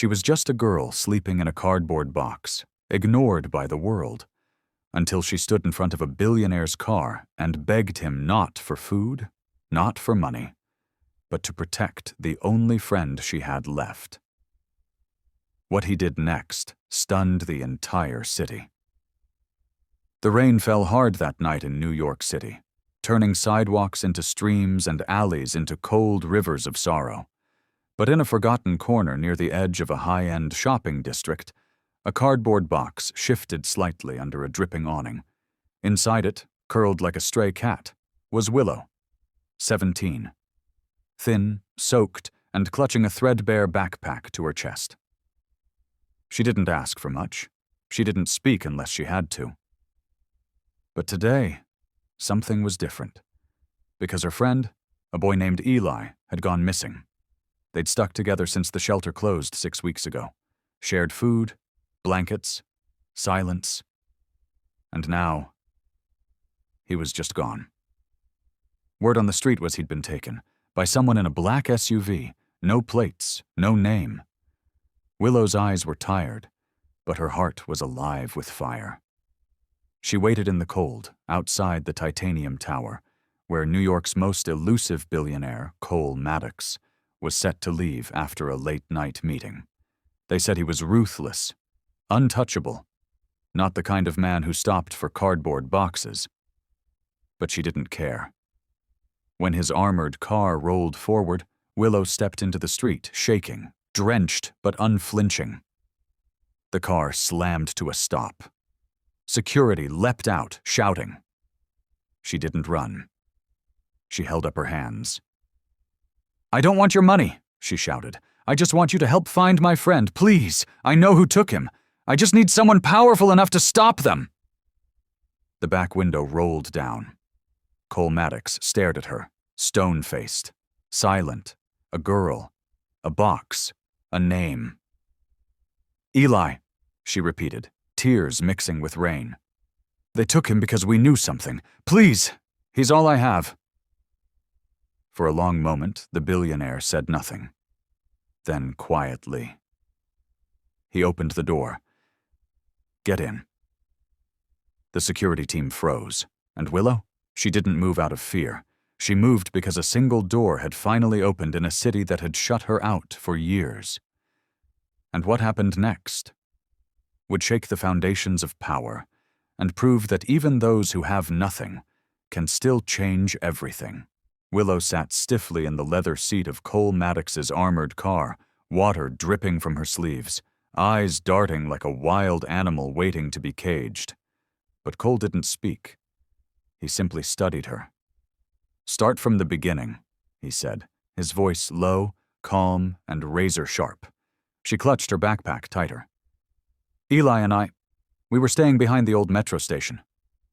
She was just a girl sleeping in a cardboard box, ignored by the world, until she stood in front of a billionaire's car and begged him not for food, not for money, but to protect the only friend she had left. What he did next stunned the entire city. The rain fell hard that night in New York City, turning sidewalks into streams and alleys into cold rivers of sorrow. But in a forgotten corner near the edge of a high-end shopping district, a cardboard box shifted slightly under a dripping awning. Inside it, curled like a stray cat, was Willow, 17. Thin, soaked, and clutching a threadbare backpack to her chest. She didn't ask for much. She didn't speak unless she had to. But today, something was different. Because her friend, a boy named Eli, had gone missing. They'd stuck together since the shelter closed 6 weeks ago. Shared food, blankets, silence. And now, he was just gone. Word on the street was he'd been taken by someone in a black SUV, no plates, no name. Willow's eyes were tired, but her heart was alive with fire. She waited in the cold, outside the Titanium Tower, where New York's most elusive billionaire, Cole Maddox, was set to leave after a late-night meeting. They said he was ruthless, untouchable, not the kind of man who stopped for cardboard boxes. But she didn't care. When his armored car rolled forward, Willow stepped into the street, shaking, drenched but unflinching. The car slammed to a stop. Security leapt out, shouting. She didn't run. She held up her hands. "I don't want your money," she shouted. "I just want you to help find my friend, please. I know who took him. I just need someone powerful enough to stop them." The back window rolled down. Cole Maddox stared at her, stone-faced, silent, a girl, a box, a name. "Eli," she repeated, tears mixing with rain. "They took him because we knew something. Please, he's all I have." For a long moment, the billionaire said nothing. Then quietly, he opened the door. "Get in." The security team froze, and Willow? She didn't move out of fear. She moved because a single door had finally opened in a city that had shut her out for years. And what happened next would shake the foundations of power and prove that even those who have nothing can still change everything. Willow sat stiffly in the leather seat of Cole Maddox's armored car, water dripping from her sleeves, eyes darting like a wild animal waiting to be caged. But Cole didn't speak. He simply studied her. "Start from the beginning," he said, his voice low, calm, and razor-sharp. She clutched her backpack tighter. "Eli and we were staying behind the old metro station.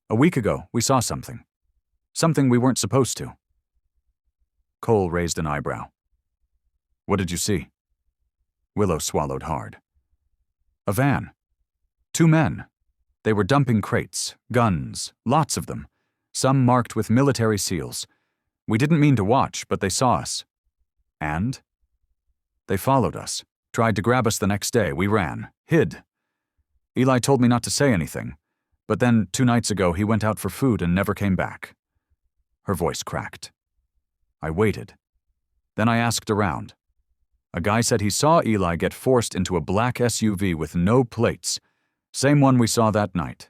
A week ago, we saw something. Something we weren't supposed to." Cole raised an eyebrow. "What did you see?" Willow swallowed hard. "A van. 2 men. They were dumping crates, guns, lots of them, some marked with military seals. We didn't mean to watch, but they saw us. And? They followed us, tried to grab us the next day. We ran, hid. Eli told me not to say anything, but then 2 nights ago he went out for food and never came back." Her voice cracked. "I waited. Then I asked around. A guy said he saw Eli get forced into a black SUV with no plates, same one we saw that night.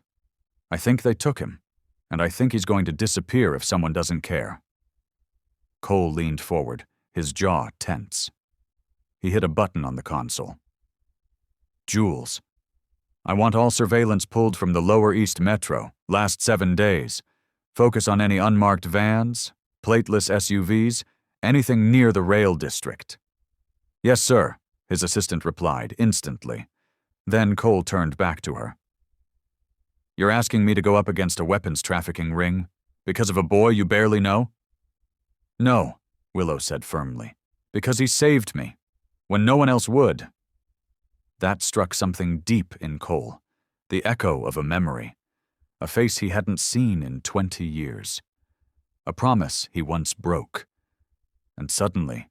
I think they took him, and I think he's going to disappear if someone doesn't care." Cole leaned forward, his jaw tense. He hit a button on the console. "Jules. I want all surveillance pulled from the Lower East Metro, last 7 days. Focus on any unmarked vans, plateless SUVs, anything near the rail district." "Yes, sir," his assistant replied instantly. Then Cole turned back to her. "You're asking me to go up against a weapons trafficking ring because of a boy you barely know?" "No," Willow said firmly, "because he saved me, when no one else would." That struck something deep in Cole, the echo of a memory, a face he hadn't seen in 20 years, a promise he once broke. And suddenly,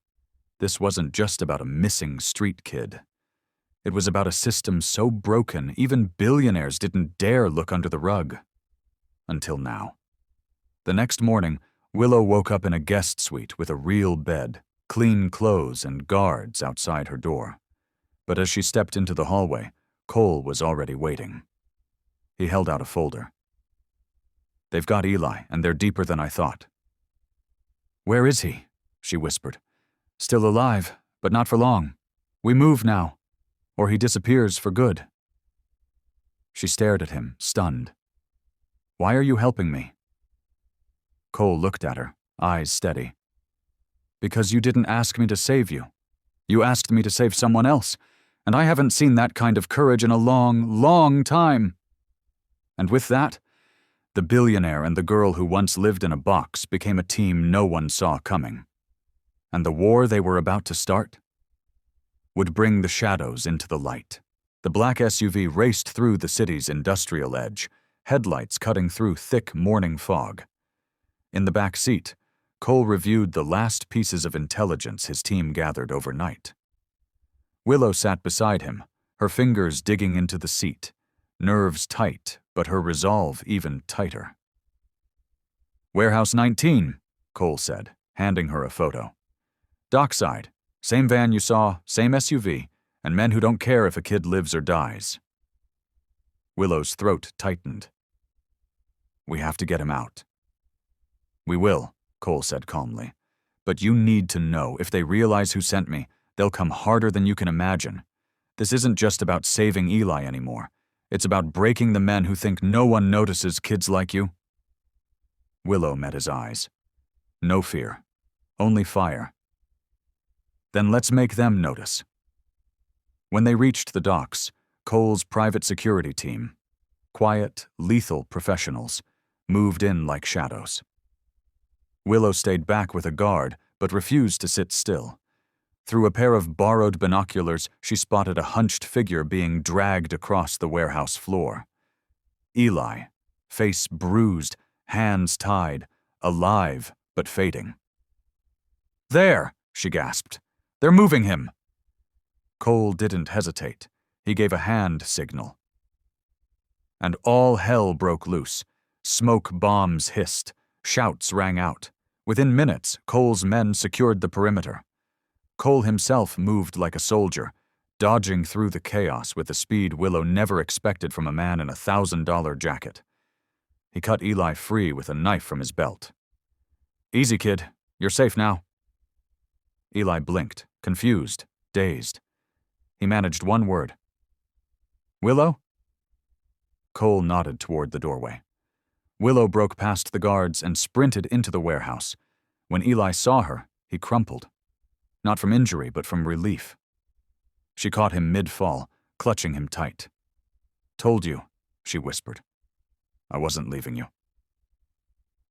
this wasn't just about a missing street kid. It was about a system so broken, even billionaires didn't dare look under the rug. Until now. The next morning, Willow woke up in a guest suite with a real bed, clean clothes, and guards outside her door. But as she stepped into the hallway, Cole was already waiting. He held out a folder. "They've got Eli, and they're deeper than I thought." "Where is he?" she whispered. "Still alive, but not for long. We move now, or he disappears for good." She stared at him, stunned. "Why are you helping me?" Cole looked at her, eyes steady. "Because you didn't ask me to save you. You asked me to save someone else, and I haven't seen that kind of courage in a long, long time." And with that, the billionaire and the girl who once lived in a box became a team no one saw coming. And the war they were about to start would bring the shadows into the light. The black SUV raced through the city's industrial edge, headlights cutting through thick morning fog. In the back seat, Cole reviewed the last pieces of intelligence his team gathered overnight. Willow sat beside him, her fingers digging into the seat, nerves tight, but her resolve even tighter. "Warehouse 19, Cole said, handing her a photo. "Dockside, same van you saw, same SUV, and men who don't care if a kid lives or dies." Willow's throat tightened. "We have to get him out." "We will," Cole said calmly. "But you need to know, if they realize who sent me, they'll come harder than you can imagine. This isn't just about saving Eli anymore. It's about breaking the men who think no one notices kids like you." Willow met his eyes. No fear, only fire. "Then let's make them notice." When they reached the docks, Cole's private security team, quiet, lethal professionals, moved in like shadows. Willow stayed back with a guard, but refused to sit still. Through a pair of borrowed binoculars, she spotted a hunched figure being dragged across the warehouse floor. Eli, face bruised, hands tied, alive but fading. "There!" she gasped. "They're moving him!" Cole didn't hesitate. He gave a hand signal. And all hell broke loose. Smoke bombs hissed. Shouts rang out. Within minutes, Cole's men secured the perimeter. Cole himself moved like a soldier, dodging through the chaos with the speed Willow never expected from a man in a $1,000 jacket. He cut Eli free with a knife from his belt. "Easy, kid. You're safe now." Eli blinked, confused, dazed. He managed one word. "Willow?" Cole nodded toward the doorway. Willow broke past the guards and sprinted into the warehouse. When Eli saw her, he crumpled. Not from injury, but from relief. She caught him mid-fall, clutching him tight. "Told you," she whispered. "I wasn't leaving you."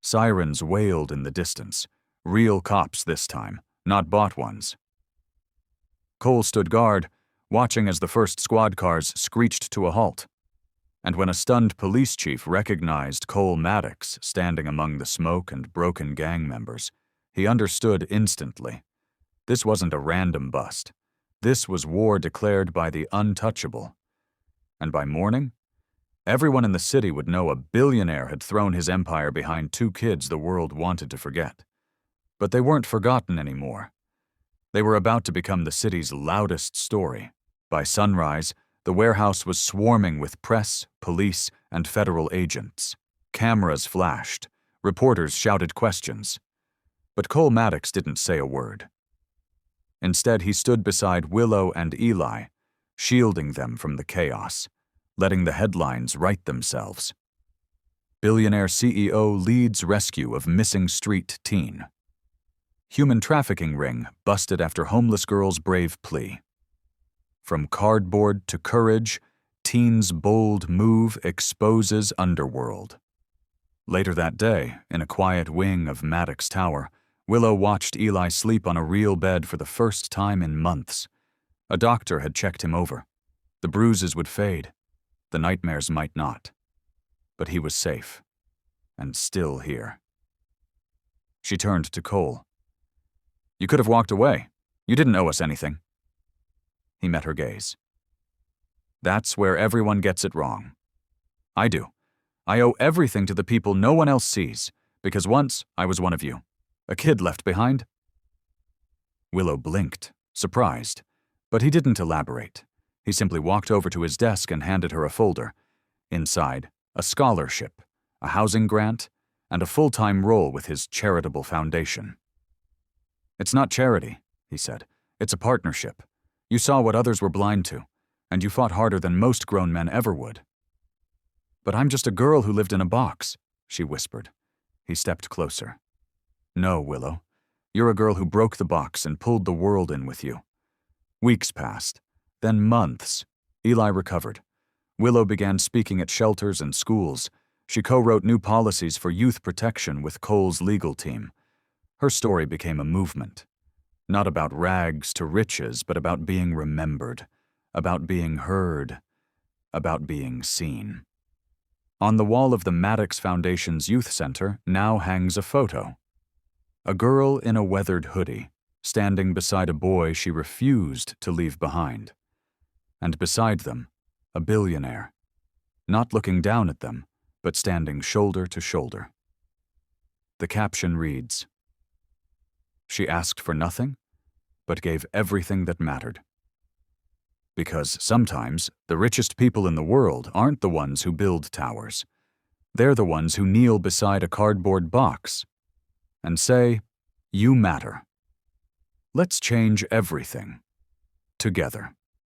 Sirens wailed in the distance. Real cops this time, not bought ones. Cole stood guard, watching as the first squad cars screeched to a halt. And when a stunned police chief recognized Cole Maddox standing among the smoke and broken gang members, he understood instantly. This wasn't a random bust. This was war declared by the untouchable. And by morning, everyone in the city would know a billionaire had thrown his empire behind two kids the world wanted to forget. But they weren't forgotten anymore. They were about to become the city's loudest story. By sunrise, the warehouse was swarming with press, police, and federal agents. Cameras flashed. Reporters shouted questions. But Cole Maddox didn't say a word. Instead, he stood beside Willow and Eli, shielding them from the chaos, letting the headlines write themselves. Billionaire CEO leads rescue of missing street teen. Human trafficking ring busted after homeless girl's brave plea. From cardboard to courage, teen's bold move exposes underworld. Later that day, in a quiet wing of Maddox Tower, Willow watched Eli sleep on a real bed for the first time in months. A doctor had checked him over. The bruises would fade. The nightmares might not. But he was safe, and still here. She turned to Cole. "You could have walked away. You didn't owe us anything." He met her gaze. That's where everyone gets it wrong. I do. I owe everything to the people no one else sees, because once I was one of you. A kid left behind. Willow blinked, surprised, but he didn't elaborate. He simply walked over to his desk and handed her a folder. Inside, a scholarship, a housing grant, and a full-time role with his charitable foundation. It's not charity, he said. It's a partnership. You saw what others were blind to, and you fought harder than most grown men ever would. But I'm just a girl who lived in a box, she whispered. He stepped closer. No, Willow. You're a girl who broke the box and pulled the world in with you. Weeks passed, then months. Eli recovered. Willow began speaking at shelters and schools. She co-wrote new policies for youth protection with Cole's legal team. Her story became a movement. Not about rags to riches, but about being remembered, about being heard, about being seen. On the wall of the Maddox Foundation's youth center now hangs a photo. A girl in a weathered hoodie, standing beside a boy she refused to leave behind. And beside them, a billionaire, not looking down at them, but standing shoulder to shoulder. The caption reads, "She asked for nothing, but gave everything that mattered." Because sometimes the richest people in the world aren't the ones who build towers. They're the ones who kneel beside a cardboard box and say, "You matter. Let's change everything together."